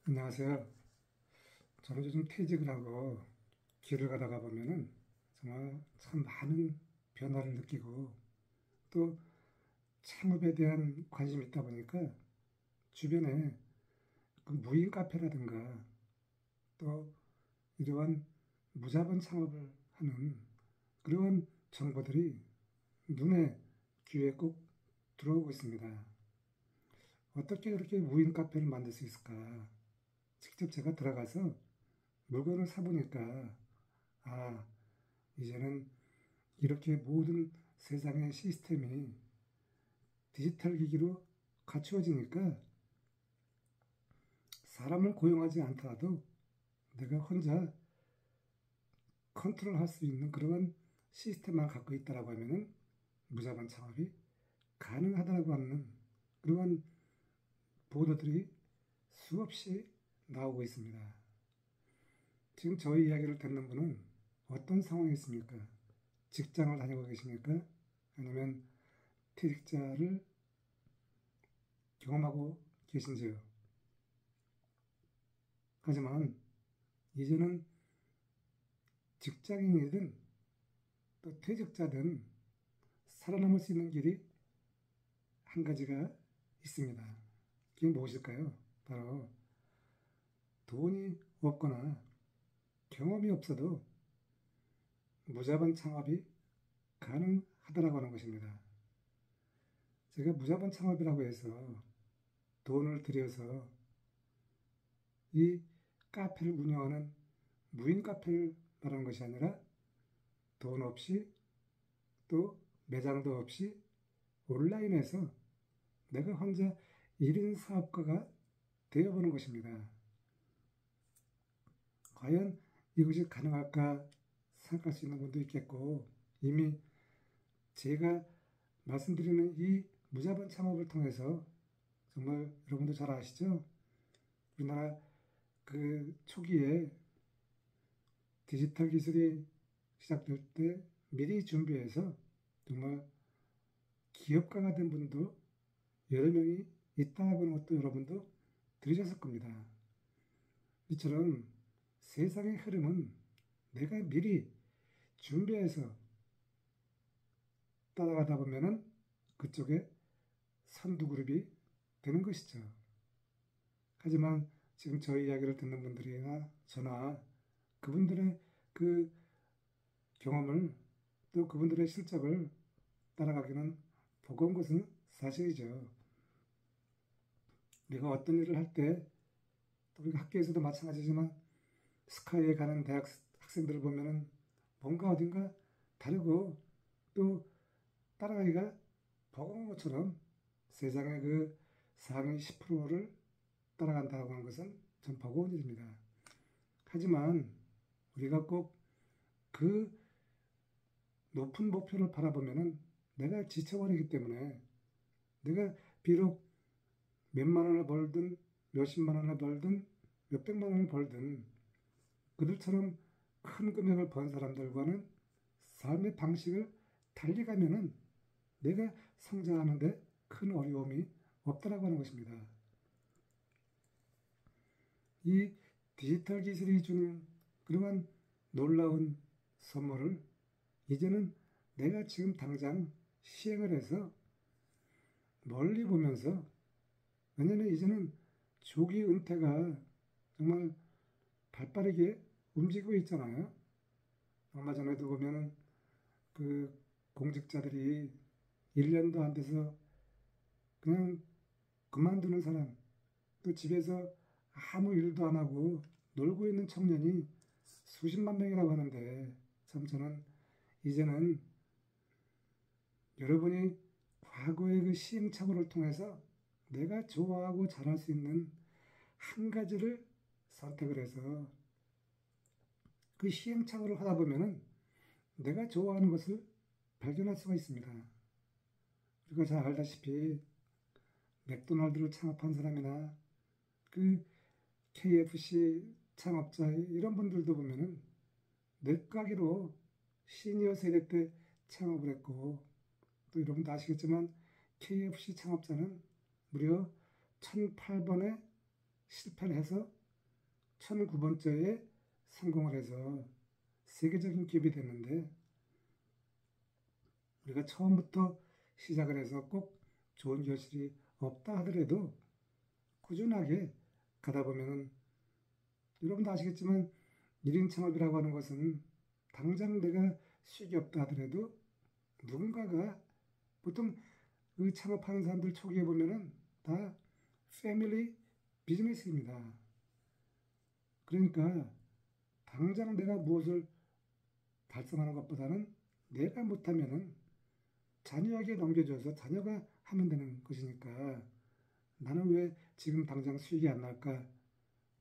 안녕하세요. 저는 요즘 퇴직을 하고 길을 가다가 보면은 정말 참 많은 변화를 느끼고 또 창업에 대한 관심이 있다 보니까 주변에 그 무인 카페라든가 또 이러한 무자본 창업을 하는 그런 정보들이 눈에 귀에 꼭 들어오고 있습니다. 어떻게 그렇게 무인 카페를 만들 수 있을까? 직접 제가 들어가서 물건을 사보니까 아, 이제는 이렇게 모든 세상의 시스템이 디지털 기기로 갖추어지니까 사람을 고용하지 않더라도 내가 혼자 컨트롤할 수 있는 그런 시스템만 갖고 있다라고 하면은 무자본 창업이 가능하다고 하는 그러한 보도들이 수없이 나오고 있습니다. 지금 저희 이야기를 듣는 분은 어떤 상황이 있습니까? 직장을 다니고 계십니까? 아니면 퇴직자를 경험하고 계신지요? 하지만 이제는 직장인이든 또 퇴직자든 살아남을 수 있는 길이 한 가지가 있습니다. 그게 무엇일까요? 바로 돈이 없거나 경험이 없어도 무자본 창업이 가능하다라고 하는 것입니다. 제가 무자본 창업이라고 해서 돈을 들여서 이 카페를 운영하는 무인 카페를 말하는 것이 아니라 돈 없이 또 매장도 없이 온라인에서 내가 혼자 1인 사업가가 되어보는 것입니다. 과연 이것이 가능할까 생각할 수 있는 분도 있겠고, 이미 제가 말씀드리는 이 무자본 창업을 통해서 정말 여러분도 잘 아시죠? 우리나라 그 초기에 디지털 기술이 시작될 때 미리 준비해서 정말 기업가가 된 분도 여러 명이 있다고 하는 것도 여러분도 들으셨을 겁니다. 이처럼 세상의 흐름은 내가 미리 준비해서 따라가다 보면은 그쪽에 선두그룹이 되는 것이죠. 하지만 지금 저희 이야기를 듣는 분들이나 저나 그분들의 그 경험을 또 그분들의 실적을 따라가기는 버거운 것은 사실이죠. 우리가 어떤 일을 할 때, 또 우리가 학교에서도 마찬가지지만 스카이에 가는 대학 학생들을 보면은 뭔가 어딘가 다르고 또 따라가기가 버거운 것처럼 세상의 그 상위 10%를 따라간다고 하는 것은 좀 버거운 일입니다. 하지만 우리가 꼭 그 높은 목표를 바라보면은 내가 지쳐버리기 때문에 내가 비록 몇만 원을 벌든 몇십만 원을 벌든 몇백만 원을 벌든 그들처럼 큰 금액을 번 사람들과는 삶의 방식을 달리 가면은 내가 성장하는데 큰 어려움이 없다라고 하는 것입니다. 이 디지털 기술이 주는 그러한 놀라운 선물을 이제는 내가 지금 당장 시행을 해서 멀리 보면서, 왜냐면 이제는 조기 은퇴가 정말 발빠르게 움직이고 있잖아요. 얼마 전에도 보면은 그 공직자들이 1년도 안 돼서 그냥 그만두는 사람, 또 집에서 아무 일도 안 하고 놀고 있는 청년이 수십만 명이라고 하는데, 참 저는 이제는 여러분이 과거의 그 시행착오를 통해서 내가 좋아하고 잘할 수 있는 한 가지를 선택을 해서 그 시행착오를 하다 보면은 내가 좋아하는 것을 발견할 수가 있습니다. 우리가 잘 알다시피 맥도날드를 창업한 사람이나 그 KFC 창업자 이런 분들도 보면은 늦가기로 시니어 세대 때 창업을 했고, 또 여러분도 아시겠지만 KFC 창업자는 무려 1008번의 실패를 해서 1009번째에 성공을 해서 세계적인 기업이 됐는데, 우리가 처음부터 시작을 해서 꼭 좋은 결실이 없다 하더라도 꾸준하게 가다 보면은, 여러분도 아시겠지만 1인 창업이라고 하는 것은 당장 내가 수익이 없다 하더라도 누군가가, 보통 그 창업하는 사람들 초기에 보면은 다 패밀리 비즈니스입니다. 그러니까 당장 내가 무엇을 달성하는 것보다는 내가 못하면은 자녀에게 넘겨줘서 자녀가 하면 되는 것이니까, 나는 왜 지금 당장 수익이 안 날까?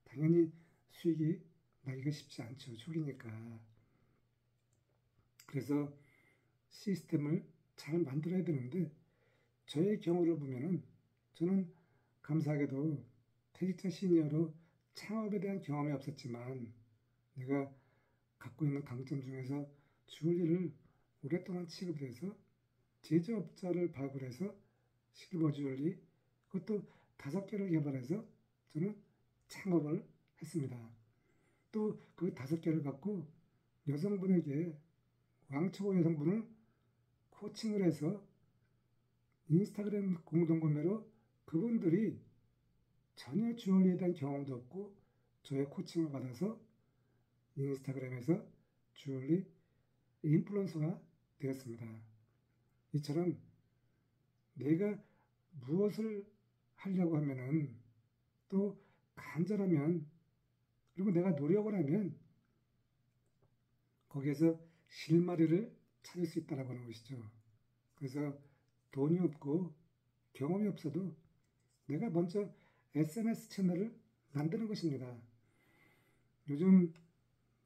당연히 수익이 나기가 쉽지 않죠. 초기니까. 그래서 시스템을 잘 만들어야 되는데, 저의 경우를 보면은 저는 감사하게도 퇴직자 시니어로 창업에 대한 경험이 없었지만, 내가 갖고 있는 강점 중에서 주얼리를 오랫동안 취급해서 제조업자를 발굴해서 실버 주얼리, 그것도 5개를 개발해서 저는 창업을 했습니다. 또 그 5개를 갖고 여성분에게, 왕초보 여성분을 코칭을 해서 인스타그램 공동구매로 그분들이 전혀 주얼리에 대한 경험도 없고 저의 코칭을 받아서 인스타그램에서 주얼리 인플루언서가 되었습니다. 이처럼 내가 무엇을 하려고 하면은, 또 간절하면, 그리고 내가 노력을 하면 거기에서 실마리를 찾을 수 있다고 하는 것이죠. 그래서 돈이 없고 경험이 없어도 내가 먼저 SNS 채널을 만드는 것입니다. 요즘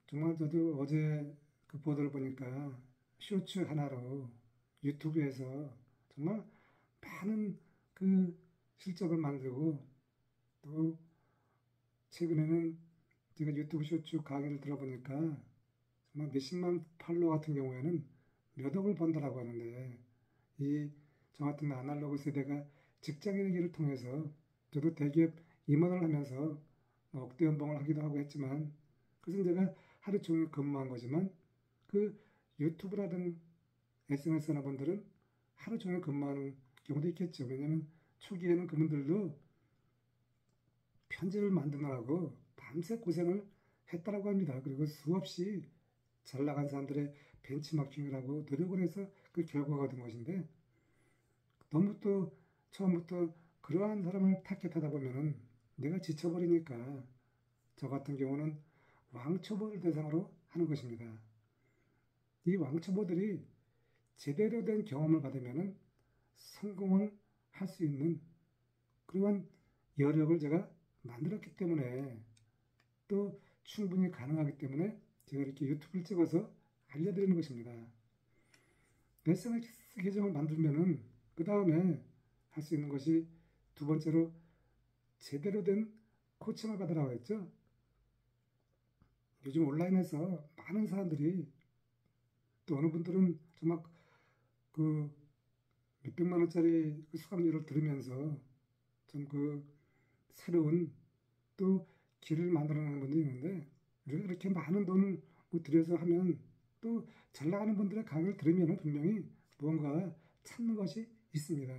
정말 저도 어제 그 보도를 보니까 쇼츠 하나로 유튜브에서 정말 많은 그 실적을 만들고, 또 최근에는 제가 유튜브 쇼츠 강의를 들어보니까 정말 몇십만 팔로워 같은 경우에는 몇 억을 번다라고 하는데, 저 같은 아날로그 세대가 직장인의 길을 통해서 저도 대기업 임원을 하면서 억대 연봉을 하기도 하고 했지만, 그것은 제가 하루 종일 근무한 거지만, 그 유튜브라든 SNS나 분들은 하루 종일 근무하는 경우도 있겠죠. 왜냐하면 초기에는 그분들도 편지를 만드느라고 밤새 고생을 했다라고 합니다. 그리고 수없이 잘 나간 사람들의 벤치마킹을 하고 노력을 해서 그 결과가 얻은 것인데, 너무 또 처음부터 그러한 사람을 타겟하다 보면은 내가 지쳐버리니까 저 같은 경우는 왕초보를 대상으로 하는 것입니다. 이 왕초보들이 제대로 된 경험을 받으면은 성공을 할 수 있는 그러한 여력을 제가 만들었기 때문에, 또 충분히 가능하기 때문에 제가 이렇게 유튜브를 찍어서 알려드리는 것입니다. SNS 계정을 만들면은 그 다음에 할 수 있는 것이, 두 번째로 제대로 된 코칭을 받으라고 했죠. 요즘 온라인에서 많은 사람들이, 또 어느 분들은 정말 그 몇백만 원짜리 그 수강료를 들으면서 좀 그 새로운 또 길을 만들어내는 분도 있는데, 우리가 그렇게 많은 돈을 들여서 하면 또 잘 나가는 분들의 강의를 들으면 분명히 무언가 찾는 것이 있습니다.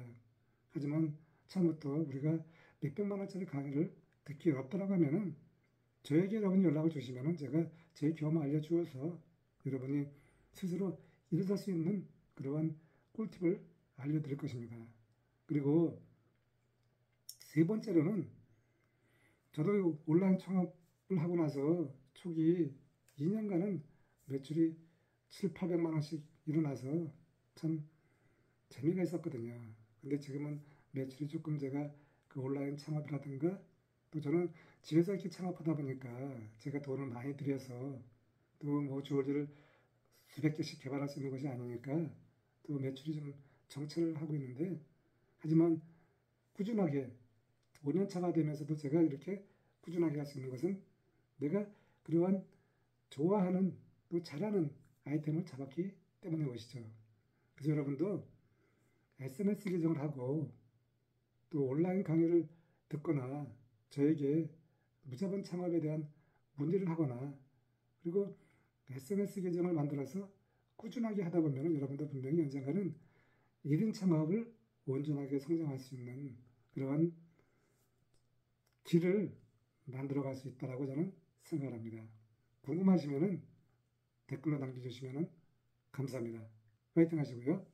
하지만 처음부터 우리가 몇백만 원짜리 강의를 듣기 어렵다고 하면은 저에게 여러분이 연락을 주시면은 제가 제 경험을 알려주어서 여러분이 스스로 일어설 수 있는 그러한 꿀팁을 알려드릴 것입니다. 그리고 세 번째로는, 저도 온라인 창업을 하고 나서 초기 2년간은 매출이 7, 800만 원씩 일어나서 참 재미가 있었거든요. 근데 지금은 매출이 조금, 제가 그 온라인 창업이라든가, 또 저는 집에서 이렇게 창업하다 보니까 제가 돈을 많이 들여서 또 뭐 주얼리를 수백 개씩 개발할 수 있는 것이 아니니까 또 매출이 좀 정체를 하고 있는데, 하지만 꾸준하게 5년 차가 되면서도 제가 이렇게 꾸준하게 할 수 있는 것은 내가 그러한 좋아하는 또 잘하는 아이템을 잡았기 때문인 것이죠. 그래서 여러분도 SNS 계정을 하고 또 온라인 강의를 듣거나 저에게 무자본 창업에 대한 문의를 하거나 그리고 SNS 계정을 만들어서 꾸준하게 하다 보면 여러분도 분명히 언젠가는 1인 창업을 온전하게 성장할 수 있는 그러한 길을 만들어갈 수 있다고 저는 생각을 합니다. 궁금하시면 댓글로 남겨주시면 감사합니다. 파이팅 하시고요.